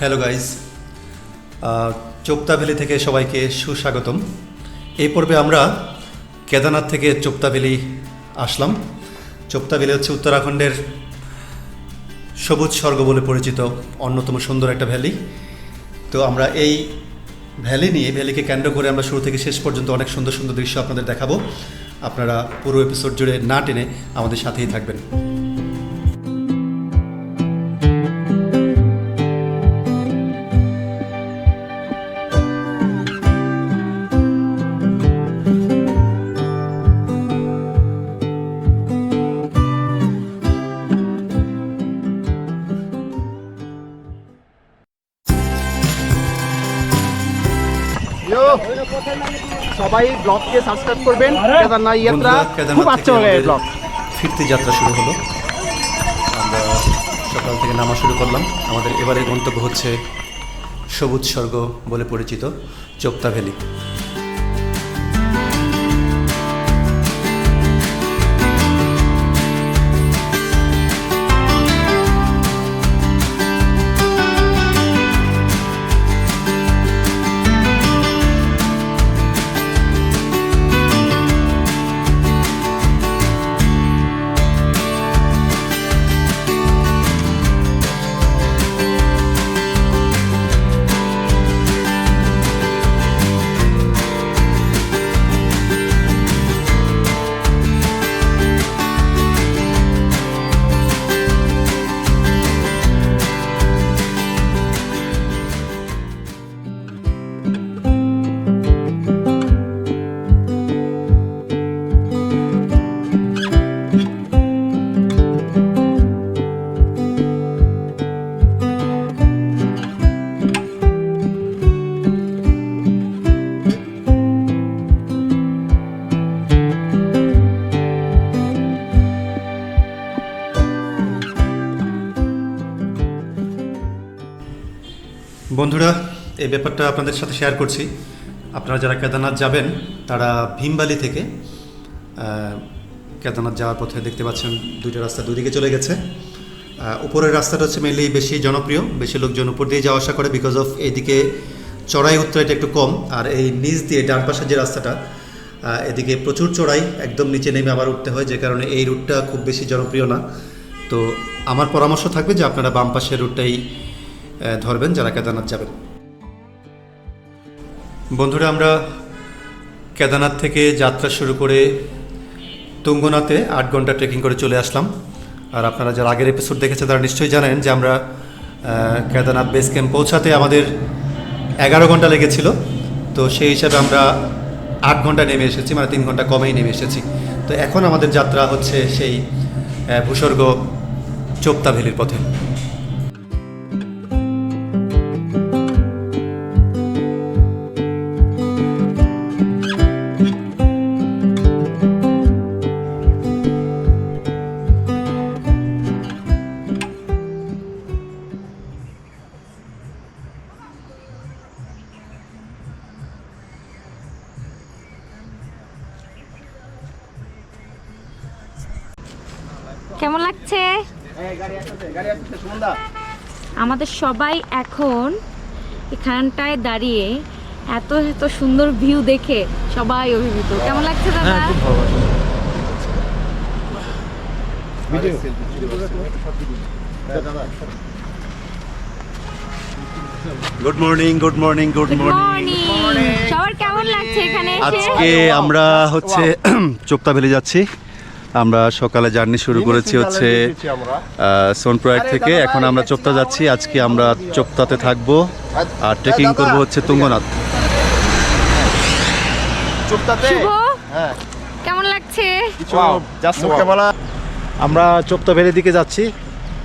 Hello guys, Chopta valley থেকে সবাইকে সুস্বাগতম। এই পর্বে আমরা কেদারনাথ থেকে চোপতা ভ্যালি আসলাম। চোপতা ভ্যালি হচ্ছে উত্তরাখণ্ডের সবুজ স্বর্গ বলে পরিচিত অন্যতম সুন্দর একটা ভ্যালি। তো আমরা এই ভ্যালিকে কেন্দ্র করে আমরা শুরু থেকে শেষ পর্যন্ত অনেক সুন্দর সুন্দর দৃশ্য আপনাদের দেখাবো। আপনারা পুরো এপিসোড জুড়ে না টেনে আমাদের সাথেই থাকবেন। সবাই ব্লগকে সাবস্ক্রাইব করবেন। কেদারনাথ যাত্রা খুব আচ্ছা হবে। ব্লগ ফিরতি যাত্রা শুরু হলো। আমরা সকাল থেকে নামা শুরু করলাম। আমাদের এবারের গন্তব্য হচ্ছে সবুজ স্বর্গ বলে পরিচিত চোপতা ভ্যালি। বন্ধুরা, এই ব্যাপারটা আপনাদের সাথে শেয়ার করছি। আপনারা যারা কেদারনাথ যাবেন তারা ভীমবালি থেকে কেদারনাথ যাওয়ার পথে দেখতে পাচ্ছেন দুইটা রাস্তা দুদিকে চলে গেছে। উপরের রাস্তাটা হচ্ছে মেনলি বেশি জনপ্রিয়, বেশি লোকজন উপর দিয়ে যাওয়া আসা করে বিকজ অফ এইদিকে চড়াই উত্তরাইটা একটু কম। আর এই নিচ দিয়ে ডান পাশের যে রাস্তাটা এদিকে প্রচুর চড়াই, একদম নিচে নেমে আবার উঠতে হয়, যে কারণে এই রুটটা খুব বেশি জনপ্রিয় না। তো আমার পরামর্শ থাকবে যে আপনারা বাম পাশের রুটটাই ধরবেন যারা কেদারনাথ যাবেন। বন্ধুরা, আমরা কেদারনাথ থেকে যাত্রা শুরু করে তুঙ্গনাথে 8 ঘন্টা ট্রেকিং করে চলে আসলাম। আর আপনারা যারা আগের এপিসোড দেখেছেন তারা নিশ্চয়ই জানেন যে আমরা কেদারনাথ বেস ক্যাম্প পৌঁছাতে আমাদের 11 ঘন্টা লেগেছিল। তো সেই হিসাবে আমরা 8 ঘন্টা নেমে এসেছি, মানে 3 ঘন্টা কমেই নেমে এসেছি। তো এখন আমাদের যাত্রা হচ্ছে সেই ভূস্বর্গ চোপতা ভ্যালির পথে। কেমন লাগছে? আমাদের সবাই এখন এখানটায় দাঁড়িয়ে এত এত সুন্দর ভিউ দেখে সবাই অভিভূত। কেমন লাগছে দাদা? Good morning, good morning, good morning. সবার কেমন লাগছে এখানে এসে? আজকে আমরা হচ্ছে চোপতা ভ্যালি যাচ্ছি। আমরা সকালে জার্নি শুরু করেছি হচ্ছে সোনপ্রয়াগ থেকে। এখন আমরা চোপতা যাচ্ছি। আজকে আমরা চোপতাতে থাকবো আর ট্রেকিং করব হচ্ছে তুঙ্গনাথ। চোপতাতে মুখে বলা। আমরা চোপ্তা ভ্যালির দিকে যাচ্ছি।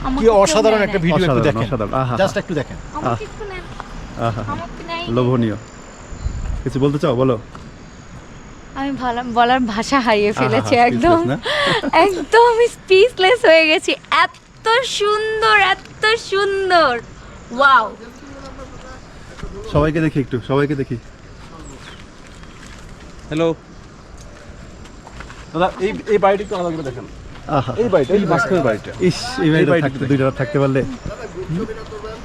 আমাকে কি কেউ অসাধারণ নেয় একটা নাই। ভিডিও, একটু অসাধারণ, দেখেন, অসাধারণ। আহা, জাস্ট একটু দেখেন। আমাকে একটু নেন। আহা, আমাকে নেয় নাই। লোভনীয়। কিছু বলতে চাও, বলো। আমি বলার ভাষা হারিয়ে ফেলেছি আহা, একদম। speechless না? একদম স্পিচলেস হয়ে গেছি, এত সুন্দর, এত সুন্দর, ওয়াও। সবাইকে দেখি একটু, সবাইকে দেখি। হ্যালো দাদা, এই বাড়িটা একটু আলাদা করে দেখেন। আহা, এই বাড়িটা, এই মাঝখানের বাড়িটা ইস, এই বাড়িটা বাড়িটা থাকতে, দেখি। 2 রাত থাকতে পারলে।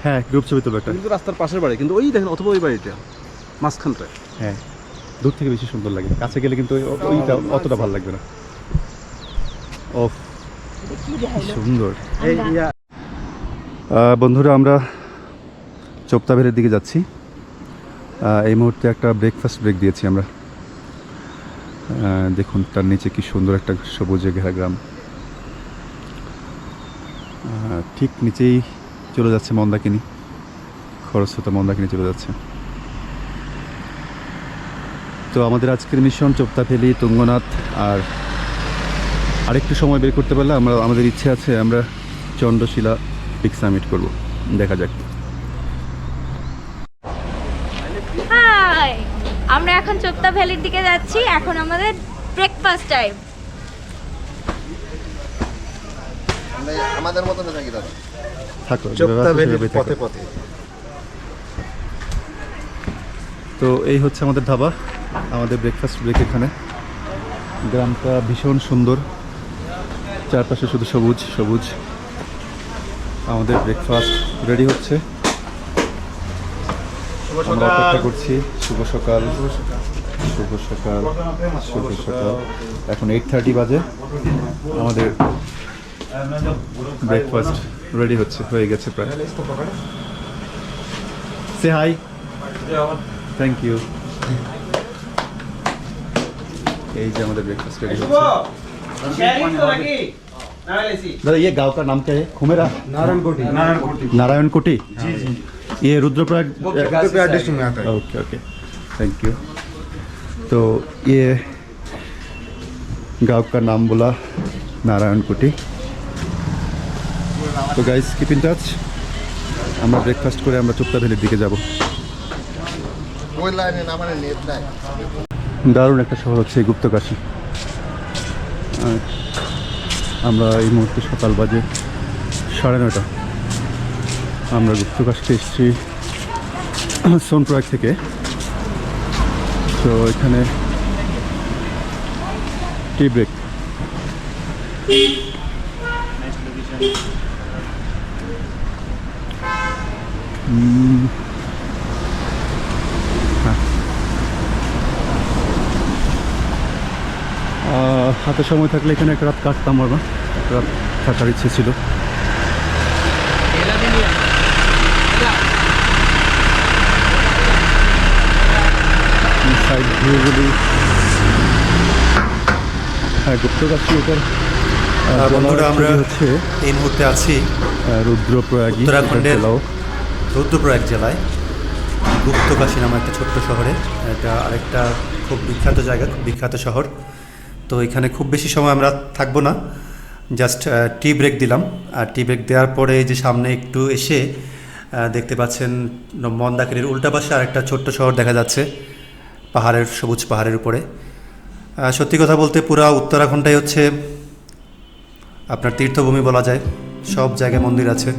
হ্যাঁ, গ্রুপ ছবি তুলবে একটা। কিন্তু রাস্তার পাশের বাড়ি, কিন্তু ওই দেখেন, অথবা ওই বাড়িটা মাঝখানটায়। হ্যাঁ, দূর থেকে বেশি সুন্দর লাগে, কাছে গেলে কিন্তু ওইটা অতটা ভালো লাগবে না। ও সুন্দর। বন্ধুরা, আমরা চোপ্তা ভ্যালির দিকে যাচ্ছি। এই মুহূর্তে একটা ব্রেকফাস্ট ব্রেক দিয়েছি আমরা। দেখুন তার নিচে কি সুন্দর একটা সবুজে ঘেরা গ্রাম। ঠিক নিচেই চলে যাচ্ছে মন্দাকিনী, খরস্রোতা মন্দাকিনী চলে যাচ্ছে। তো আমাদের আজকের মিশন চোপ্তা ভ্যালি, তুঙ্গনাথ, আর আরেকটু সময় বের করতে পারলে আমাদের ইচ্ছে আছে আমরা চন্দ্রশিলা পিক সামিট করব। দেখা যাক। হাই, আমরা এখন চোপ্তা ভ্যালির দিকে যাচ্ছি। এখন আমাদের ব্রেকফাস্ট টাইম। আমাদের মতন থাকি দাদা। থাকো, চোপ্তা ভ্যালির থাকো। পথে পথে। তো এই হচ্ছে আমাদের ধাবা, আমাদের ব্রেকফাস্ট ব্রেক এখানে। গ্রামটা ভীষণ সুন্দর, চারপাশে শুধু সবুজ সবুজ। আমাদের ব্রেকফাস্ট রেডি হচ্ছে, আমরা অপেক্ষা করছি। শুভ সকাল, শুভ সকাল, শুভ সকাল। এখন 8:30 বাজে, আমাদের ব্রেকফাস্ট রেডি হচ্ছে, হয়ে গেছে প্রায়। সে হাই, থ্যাংক ইউ। এই যে আমাদের ব্রেকফাস্ট রেডি হচ্ছে। दादा ये गांव का नाम क्या है? खुमेरा, नारायणकोटी। नारायणकोटी। जी जी। ये रुद्रप्रयाग डिस्ट्रिक्ट में आता है। Okay okay, thank you. तो ये गांव का नाम बोला नारायणकोटी। तो गाइस कीप इन টাচ। আমরা ব্রেকফাস্ট করে আমরা চোপ্তা ভ্যালির দিকে যাব। ওই লাইনে না, মানে নেট নাই। দারুণ একটা শহর হচ্ছে এই গুপ্তকাশী। আমরা এই মুহূর্তে সকাল বাজে 9:30। আমরা গুপ্তকাশীতে এসেছি সোনপ্রয়াগ থেকে। তো এখানে টি ব্রেক। হাতে সময় থাকলে এখানে একটা রাত কাটতাম, আমরা একটা রাত থাকার ইচ্ছে ছিল। সাইড ভিউগুলি, হ্যাঁ, গুপ্তকাশী এটার বন্ধুরা, আমরা হচ্ছে এই মুহূর্তে আছি রুদ্রপ্রয়াগী উত্তরাখণ্ডের জেলাও। রুদ্রপ্রয়াগ জেলায় গুপ্তকাশী নামে একটা ছোট্ট শহরে। এটা আরেকটা খুব বিখ্যাত জায়গা, খুব বিখ্যাত শহর। তো এখানে খুব বেশি সময় আমরা থাকবো না, জাস্ট টি ব্রেক দিলাম। আর টি ব্রেক দেওয়ার পরে যে সামনে একটু এসে দেখতে পাচ্ছেন মন্দাকিনীর উল্টা পাশে আরেকটা ছোট্ট শহর দেখা যাচ্ছে, পাহাড়ের, সবুজ পাহাড়ের উপরে। সত্যি কথা বলতে পুরা উত্তরাখণ্ডটাই হচ্ছে আপনার তীর্থভূমি বলা যায়, সব জায়গায় মন্দির আছে।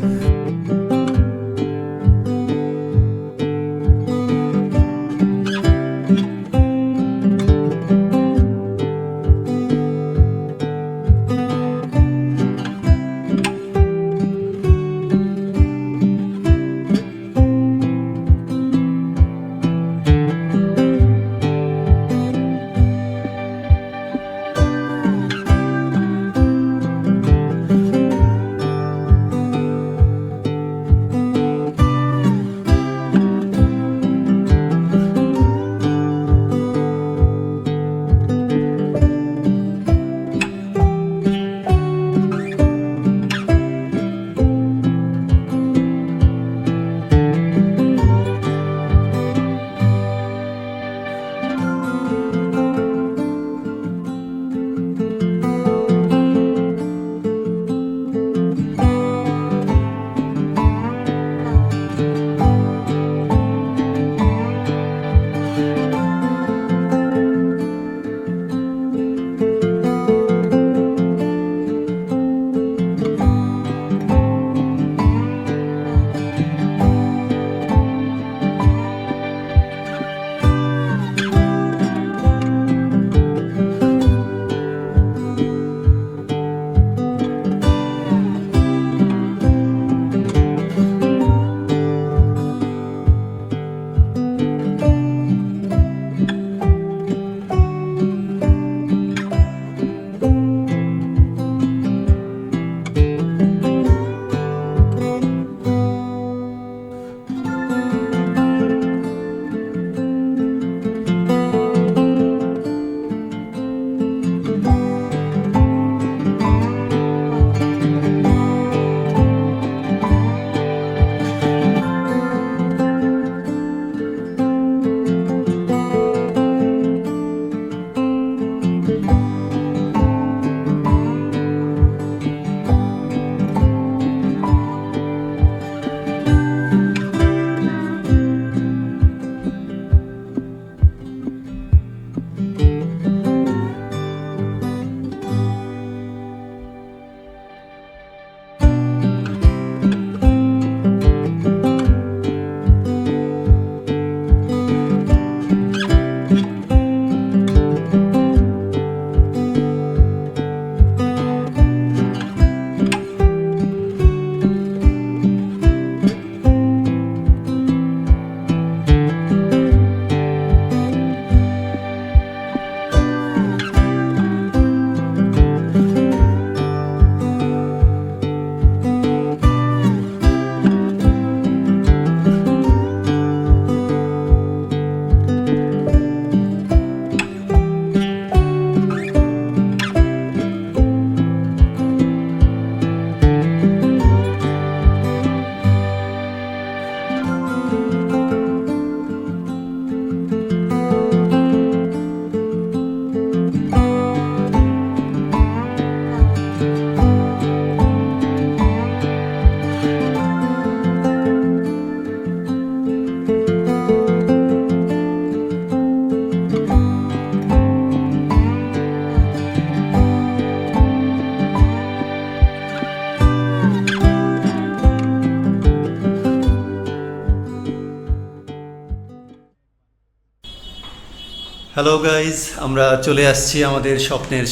হ্যালো গাইজ, আমরা চলে আসছি আমাদের স্বপ্নের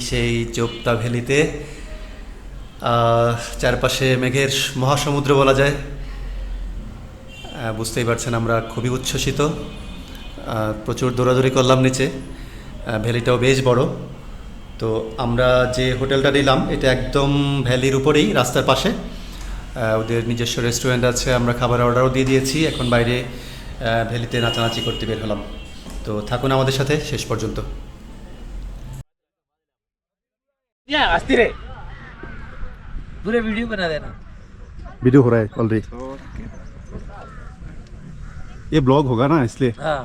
সেই জোপ্তা ভ্যালিতে। চারপাশে মেঘের মহাসমুদ্র বলা যায়। বুঝতেই পারছেন আমরা খুবই উচ্ছ্বসিত। প্রচুর দৌড়াদৌড়ি করলাম নিচে। ভ্যালিটাও বেশ বড়। তো আমরা যে হোটেলটা নিলাম এটা একদম ভ্যালির উপরেই, রাস্তার পাশে। ওদের নিজস্ব রেস্টুরেন্ট আছে, আমরা খাবার অর্ডারও দিয়ে দিয়েছি। এখন বাইরে ভ্যালিতে নাচানাচি করতে বের হলাম। তো থাকুন আমাদের সাথে শেষ পর্যন্ত। पूरे वीडियो बना देना। वीडियो हो रहा है ऑलरेडी। ये ब्लॉग होगा ना इसलिए। हाँ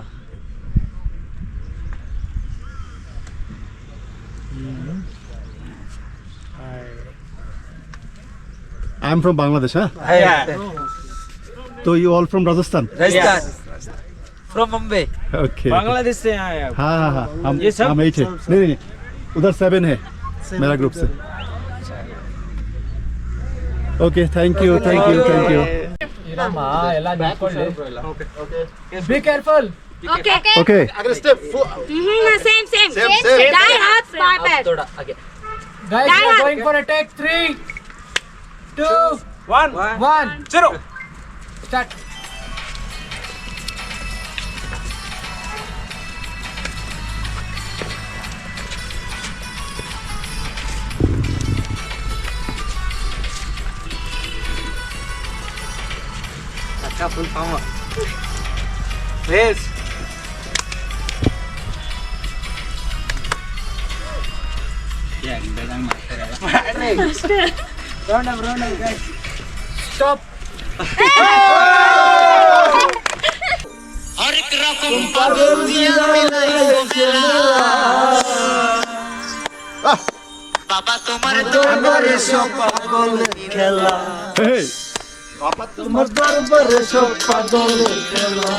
आई एम फ्रॉम बांग्लादेश। हाँ, तो you all from Rajasthan. Rajasthan from Mumbai. Okay, Bangladesh से आए आप? हाँ हाँ हाँ, हम ये सब? 8 है। नहीं, उधर 7 है मेरा ग्रुप से। Okay, thank you. Be careful. Okay. Okay, Same. Die hard, five. थोड़ा आगे। Guys, we are going for attack. 3, 2, 1, 0. Start. अच्छा full form race round up guys stop हर एक रकम पागल दिया मिलाइছে বাবা তোমার দরবারে সব পাগল খেলা hey, তোমার দরবারে সব পাগল খেলা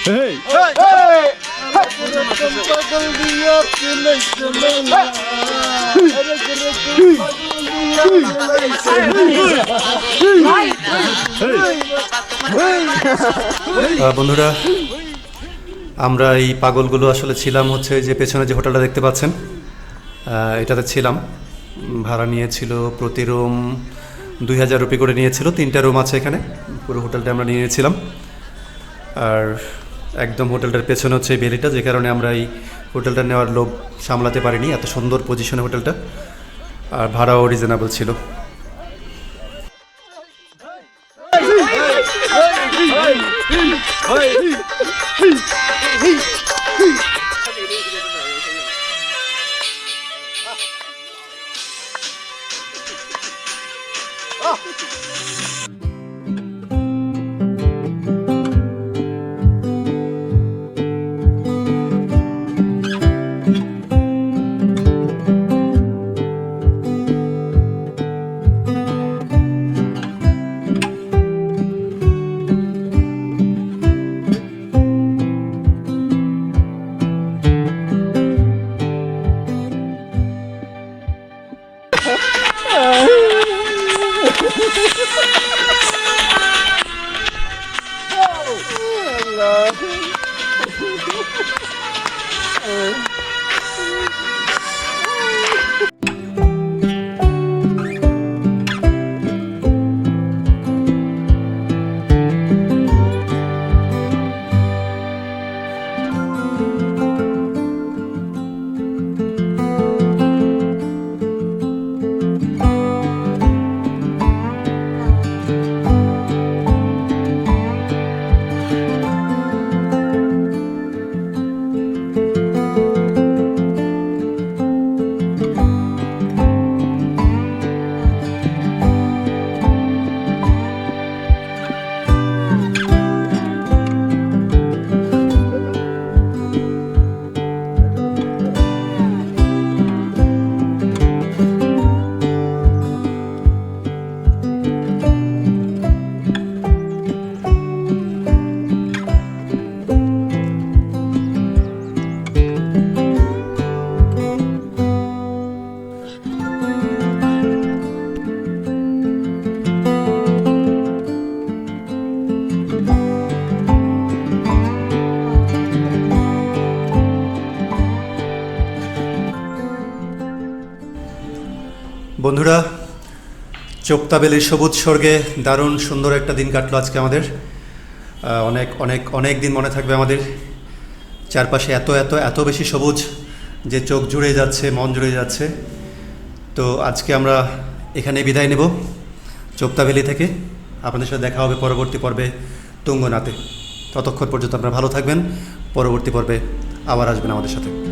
hey, পাগল দিয়া চলেছে মেলা বন্ধুরা, আমরা এই পাগলগুলো আসলে ছিলাম হচ্ছে যে পেছনে যে হোটেলটা দেখতে পাচ্ছেন এটাতে ছিলাম। ভাড়া নিয়েছিল প্রতি রুম 2000 রুপি করে নিয়েছিল। 3টা রুম আছে এখানে। পুরো হোটেলটা আমরা নিয়ে নিয়েছিলাম। আর একদম হোটেলটার পেছনে হচ্ছে এই ভ্যালিটা, যে কারণে আমরা এই হোটেলটা নেওয়ার লোভ সামলাতে পারিনি। এত সুন্দর পজিশনে হোটেলটা, আর ভাড়াও রিজনেবল ছিল। বন্ধুরা, চোপতাবেলির সবুজ স্বর্গে দারুণ সুন্দর একটা দিন কাটলো আজকে আমাদের। অনেক অনেক অনেক দিন মনে থাকবে আমাদের। চারপাশে এত এত এত বেশি সবুজ যে চোখ জুড়ে যাচ্ছে, মন জুড়ে যাচ্ছে। তো আজকে আমরা এখানে বিদায় নেব চোপতাবেলি থেকে। আপনাদের সাথে দেখা হবে পরবর্তী পর্বে তুঙ্গনাথে। ততক্ষণ পর্যন্ত আপনারা ভালো থাকবেন। পরবর্তী পর্বে আবার আসবেন আমাদের সাথে।